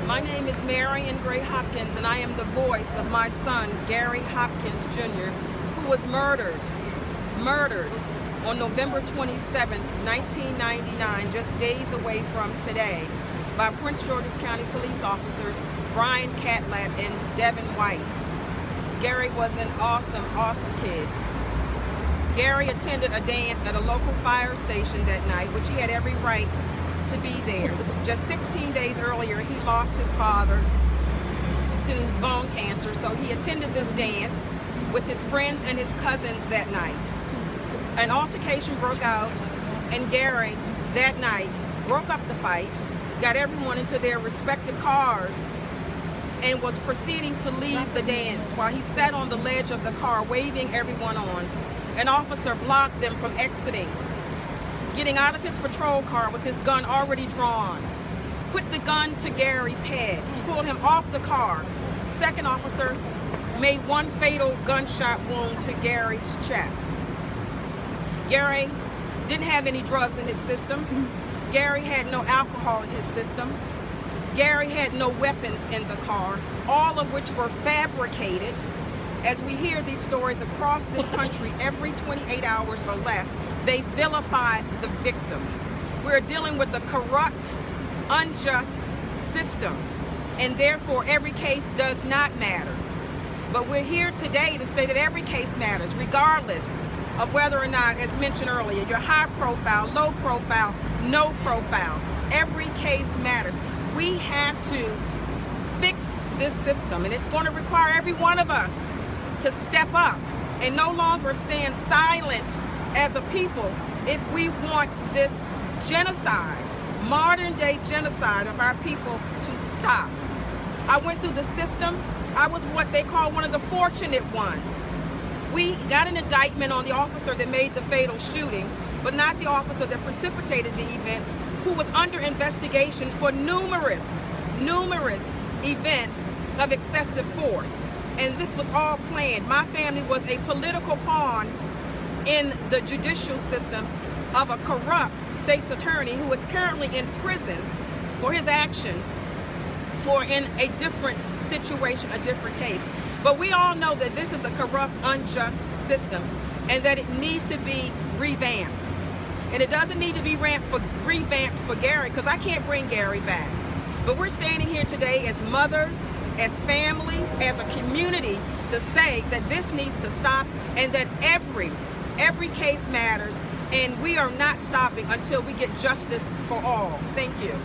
My name is Marion Gray Hopkins, and I am the voice of my son, Gary Hopkins Jr., who was murdered on November 27, 1999, just days away from today, by Prince George's County police officers Brian Catlett and Devin White. Gary was an awesome kid. Gary attended a dance at a local fire station that night, which he had every right to be there. Just 16 days earlier, he lost his father to bone cancer, so he attended this dance with his friends and his cousins that night. An altercation broke out, and Gary, that night, broke up the fight, got everyone into their respective cars, and was proceeding to leave the dance. While he sat on the ledge of the car, waving everyone on, an officer blocked them from exiting, getting out of his patrol car with his gun already drawn, put the gun to Gary's head, pulled him off the car. Second officer made one fatal gunshot wound to Gary's chest. Gary didn't have any drugs in his system. Gary had no alcohol in his system. Gary had no weapons in the car, all of which were fabricated. As we hear these stories across this country every 28 hours or less, they vilify the victim. We're dealing with a corrupt, unjust system, and therefore every case does not matter. But we're here today to say that every case matters, regardless of whether or not, as mentioned earlier, you're high profile, low profile, no profile. Every case matters. We have to fix this system, and it's going to require every one of us to step up and no longer stand silent as a people if we want this genocide, modern day genocide of our people, to stop. I went through the system. I was what they call one of the fortunate ones. We got an indictment on the officer that made the fatal shooting, but not the officer that precipitated the event, who was under investigation for numerous events of excessive force. And this was all planned. My family was a political pawn in the judicial system of a corrupt state's attorney who is currently in prison for his actions in a different situation, a different case. But we all know that this is a corrupt, unjust system and that it needs to be revamped. And it doesn't need to be revamped for Gary, because I can't bring Gary back. But we're standing here today as mothers, as families, as a community, to say that this needs to stop and that every case matters, and we are not stopping until we get justice for all. Thank you.